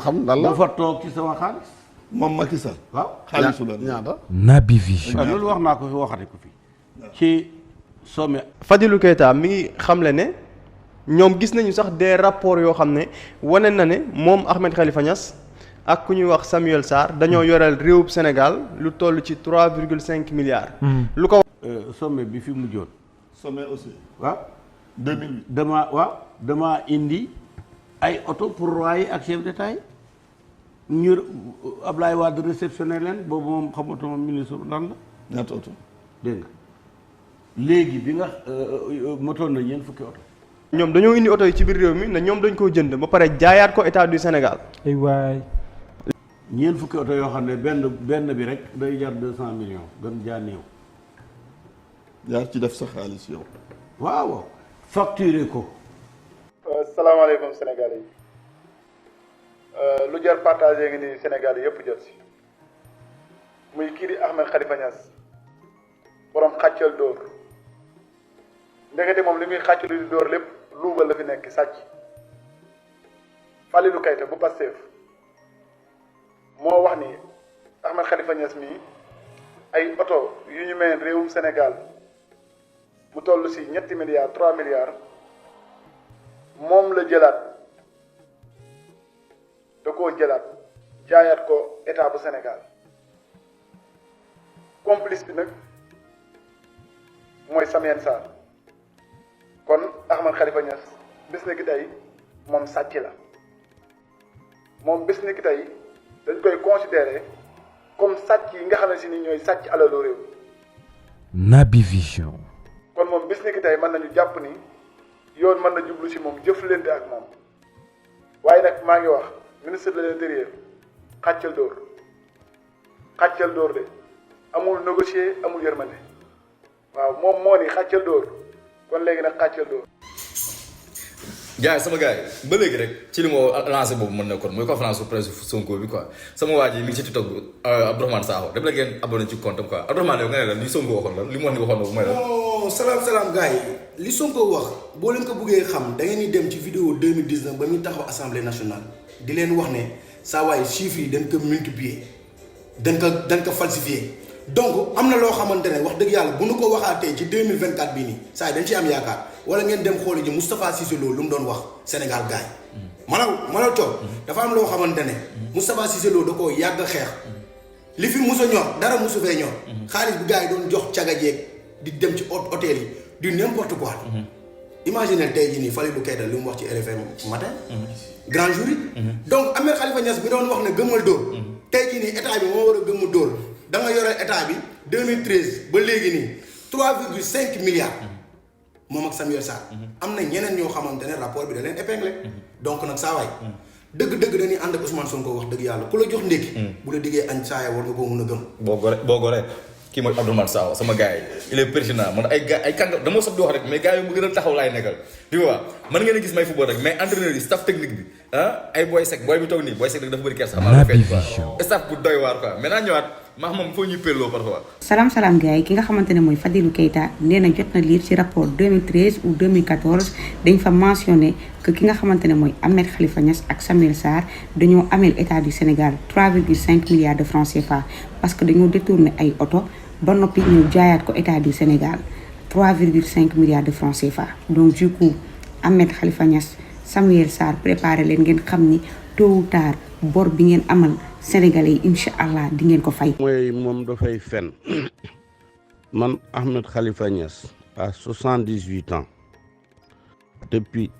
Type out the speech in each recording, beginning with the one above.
xam lan la. dafa toog ci sama xaalis. moom Macky Sall. waaw xaalisu la ñaata. Naby Vision. loolu wax naa ko fi waxati ko fi. ci sommet. Fadilou Keita mi ngi xamle ne ñoom gis nañu sax des rapports yoo xam ne wane na ne moom Ahmed Khalifa Niass ak ku ñuy wax Samuel Sarr dañoo yoreel réewub Sénégal lu toll ci 3,5 milliards. lu ko sommet bi fi mujjoon. sommet aussi. waaw. 2008. damaa indi ay oto pour roi yi ak chef d'état yi ñu Ablaye Wade réceptionné leen boobu moom xamatuma ministre lan la. ñaata oto. dégg nga léegi bi nga motoon na ñeent fukki oto. ñoom dañoo indi oto yi ci biir réew mi ne ñoom dañ koo jënd ba pare jaayaat ko état du Sénégal. ay waay. ñeent fukki oto yoo xam ne benn bi rek day jar 200 millions gën jaa néew. yaa ci def sa xaalis yow. waaw facturé ko. salaamaaleykum Sénégal yi lu jar partagé ngi ni Sénégal yi yëpp jot si muy kii di Ahmed Khalifa Niass borom xàccal dóor ndekete moom li muy xàccalu di dóor lépp luubal la fi nekk sàcc. Fadilou Keita bu Pastef moo wax ni Ahmed Khalifa Niass mii ay oto yu ñu meen réewum Sénégal mu toll si 3 milliards moom la jëlaat da koo jëlaat jaayaat ko état bu Sénégal complice bi nag mooy Samuel Sarr kon Ahmed Khalifa Niass bis ni ki tey moom sàcc la moom bis ni ki tey dañ koy considérer comme sàcc yi nga xam ne si ni ñooy sàcc alalu réew. Naby Vision. kon moom bis ni ki tey mën nañu jàpp ni yoon mën na jublu si moom jëflante ak moom waaye nag maa ngi wax ministre de l'intérieur xàccal dóor de amul négocier amul yërmande waaw moom moo ni xàccal dóor kon léegi nag xàccal dóor. gars yi sama gars yi ba léegi rek ci li ma lancé boobu mën na kon mooy conférence de presse Sonko bi quoi sama waa ji mi ngi ci TikTok bi Abdourahmane Sakho dem la ngeen abonné ci compte am quoi Abdourahmane yow nga ne la li Sonko waxoon la li mu wax ni waxoon na bu may la. non salaam gars yi li Sonko wax boo leen ko bëggee xam da ngeen di dem ci vidéo 2019 ba muy taxaw assemblée nationale di leen wax ne saa waay chiffres yi dañ ko multiplier dañ ko falsifier donc am na loo xamante ne wax dëgg yàlla bu nu ko waxaatee ci 2024 bii nii saa yi dañ ci am yaakaar wala ngeen dem xooli ji Moustapha Cissé Lo lu mu doon wax Sénégal gars yi malaw coow dafa am loo xamante ne Moustapha Cissé Lo da koo yàgg xeex li fi musa ñor dara musu fee ñor xaalis bi gars yi doon jox caga jeeg di dem ci hôtel yi du n'importe quoi imaginez tey jii nii Fadilou Keita li mu wax ci RFM matin grand jury donc Ahmed Khalifa Niass bi doon wax ne gëmmal dóor tey jii nii état bi moo war a gëmmu dóor da nga yore état bi 2013 ba léegi nii 3,5 milliards moom ak Samuel Sarr am na ñeneen ñoo xamante ne rapport bi da leen épinglé donc nag saa waay dëgg-dëgg dañuy ànd ak Ousmane Sonko wax dëgg yàlla ku la jox ndékki bu la diggee añ saaya war nga koo mun a gëm boo goree kii mooy Abdourahmane Sakho sama gars yi il est pertinent man ay gars ay kàngam dama soog di wax rek mais gars yi mu gën a taxaw laay nekkal tu vois mën ngeen a gis may football rek mais entraîneur yi staff technique bi ay boy sec boy bi toog nii boy sec rek dafa bëri kersa xam feeñ quoi staff bu doy waar quoi maintenant ñëwaat maa moom foo ñuy pelloo parfois. salaam gars yi ki nga xamante ne mooy Fadilou Keita nee na jot na lire ci rapport 2013 ou 2014 dañ fa mentionné que ki nga xamante ne mooy Ahmed Khalifa Niass ak Samuel Sarr dañoo ameel état du Sénégal 3,5 milliards de francs CFA parce que dañoo détourné ay oto ba noppi ñu jaayaat ko état du Sénégal 3,5 milliards de francs CFA donc du coup Ahmed Khalifa Niass Samuel Sarr préparé leen ngeen xam ni tôt ou tard bor bi ngeen amal Sénégalais yi incha allah di ngeen ko fay. mooy moom dafay fen man Ahmed Khalifa Niass à 78 ans depuis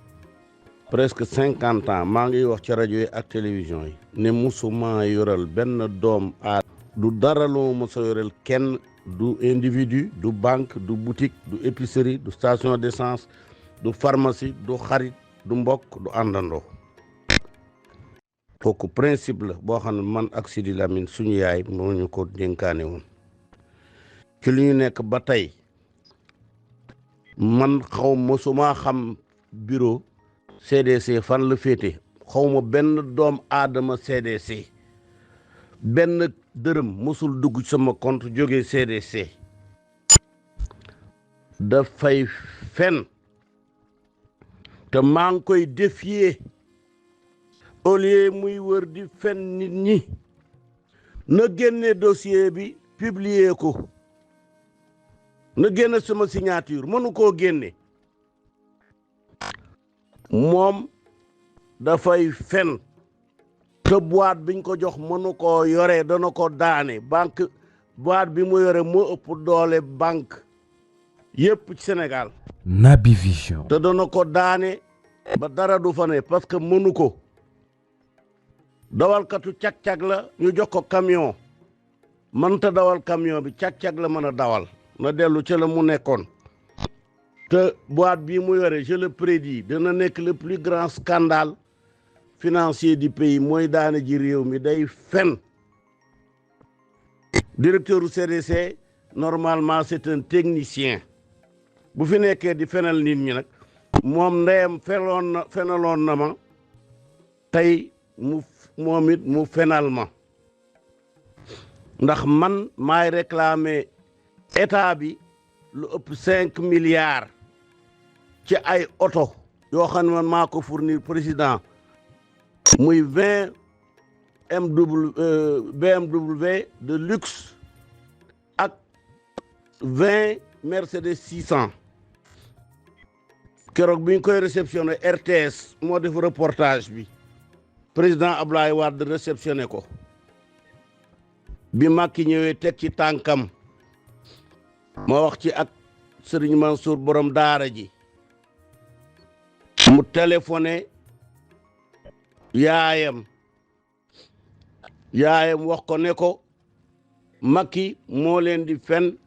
presque 50 ans maa ngi wax ci rajo yi ak télévision yi ne musuma yoral benn doom du dara loo mos a yoral kenn du individu du banque du boutique du épicerie du station d'essence du pharmacie du xarit du mbokk du àndandoo kooku principe la boo xam ne man ak Sidi Lamine suñu yaay moo ñu ko dénkaane woon ci li ñu nekk ba tey man mosuma xam bureau CDC fan la féete xawma benn doom aadama CDC benn dërëm mosul dugg sama compte jógee CDC dafay fen te maa ngi koy défier au lieu muy wër di fen nit ñi na génne dossier bi publier ko na génne sama signature mënu koo génne moom dafay fen te boîte biñ ko jox mënu koo yore dana ko daane banque boîte bi mu yore moo ëpp doole banque yépp ci Sénégal Naby Vision. te dana ko daane ba dara du fa ne parce que mënu ko dawalkatu cag-cag la ñu jox ko camion mënta dawal camion bi cag-cag la mën a dawal na dellu ca la mu nekkoon te boîte bii mu yore je le prédis dana nekk le plus grand scandale financier du pays mooy daane ji réew mi day fen directeur du CDC normalement c'est un technicien bu fi nekkee di fenal nit ñi nag moom ndeyam fenaloon na ma tey moom it mu fenal ma ndax man maay réclamer état bi lu ëpp 5 milliards ci ay oto yoo xam ne man maa ko fournir président muy 20 BMW de luxe ak 20 Mercedes 600 keroog bi ñu koy réceptionné RTS moo def reportage bi président Ablaye Wade réceptionné ko bi Macky ñëwee teg ci tànkam ma wax ci ak Serigne Mansour borom daara ji mu téléphoné yaayam wax ko ne ko Macky moo leen di fen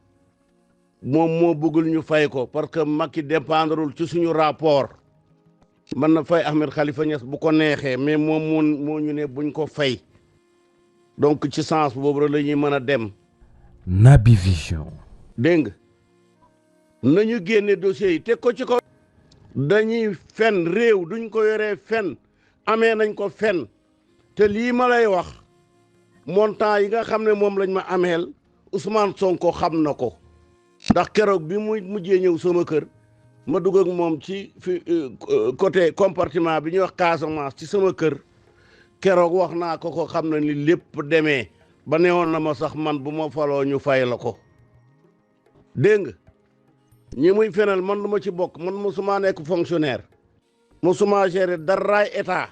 moom moo bëggul ñu fay ko parce que Macky dépendrul ci suñu rapport mën na fay Ahmed Khalifa Niass bu ko neexee mais moom moo ñu ne buñ ko fay donc ci sens boobu rek la ñuy mën a dem. Naby Vision. dégg nga nañu génne dossiers yi teg ko ci ko dañuy fen réew duñ ko yoree fen amee nañ ko fen te lii ma lay wax montant yi nga xam ne moom lañ ma ameel Ousmane Sonko xam na ko ndax keroog bi mu mujjee ñëw sama kër ma dugg ak moom ci fi côté compartiment bi ñuy wax Casamance ci sama kër keroog wax naa ko xam na ni lépp demee ba newoon na ma sax man bu ma faloo ñu fay la ko dégg nga ñi muy fenal man du ma ci bokk man mosuma nekk fonctionnaire mosuma gérer daraay état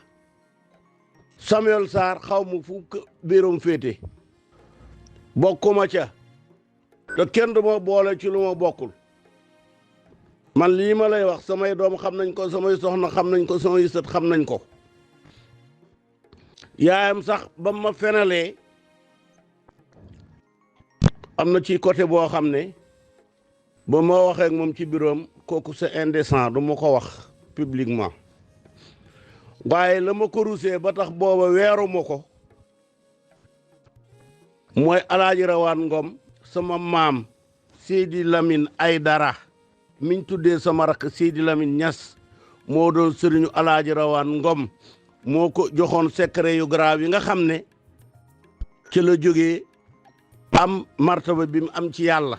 Samuel Sarr xaw ma fu biiram féete bokkuma ca te kenn du ma boole ci lu ma bokkul man lii ma lay wax samay doom xam nañ ko samay soxna xam nañ ko samay sët xam nañ ko yaayam sax ba ma fenalee am na ci côté boo xam ne ba ma waxee ak moom ci bureau kooku c'est indécent du ma ko wax publiquement waaye la ma ko rusee ba tax booba weeru ma ko mooy Alaaji Rawaan Ngom sama maam Seydi Lamine Aydara miñ tuddee sama rakk Seydi Lamine Niass moo doon sëriñu Alaaji Rawaan Ngom moo ko joxoon secret yu grave yi nga xam ne ci la jógee am martaba bi mu am ci yàlla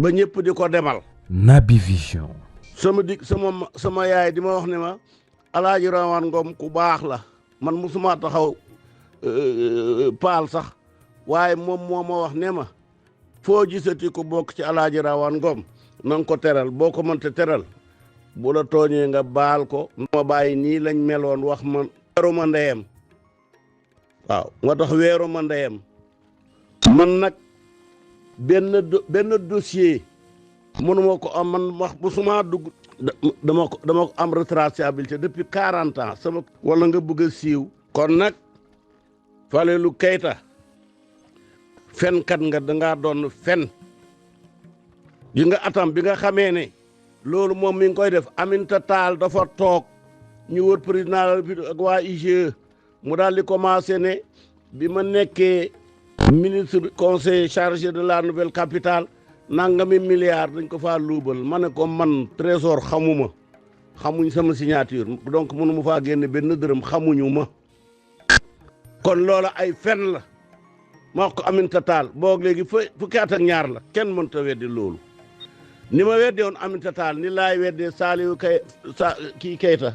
ba ñëpp di ko demal. Naby Vision. sama yaay di ma wax ne ma Alaaji Rawaan Ngom ku baax la man musuma taxaw paal sax waaye moom moo ma wax ne ma foo gisati ko bokk ci Alaaji Rawaan Ngom na nga ko teral boo ko mënta teral bu la tooñee nga baal ko. ma bàyyi nii lañ meloon wax ma weeru ma ndeyam waaw nga tax weeru ma ndeyam man nag benn dossier mënuma ko am man wax bu suma dugg dama ko am retraçabilité depuis 40 ans sama wala nga bëgg a siiw kon nag Falelu Keita fenkat nga dangaa doon fen yi nga atam bi nga xamee ne loolu moom mi ngi koy def Aminata Tall dafa toog ñu wër président de la République ak waa IGE mu daal di commencé ne bi ma nekkee ministre conseiller chargé de la nouvelle capitale nangami milliards dañ ko faa luubal ma ne ko man trésor xamuñ sama signature donc mënu ma faa génne benn dërëm xamuñu ma kon loola ay fen la ma wax ko Aminata Tall boog léegi fukki at ak ñaar la kenn mënta weddi loolu ni ma weddee woon Aminata Tall ni laay weddee Saliou Keita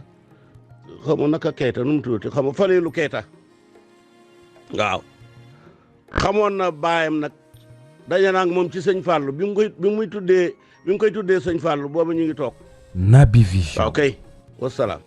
xaw ma naka Keita nu mu tuddati xam nga Falilou Keita waaw xamoon na baayam nag daje naa ak moom ci sëñ Fallou bi mu koy tuddee sëñ Fallou boobu ñu ngi toog. Naby Vision. waaw kay wasalaam.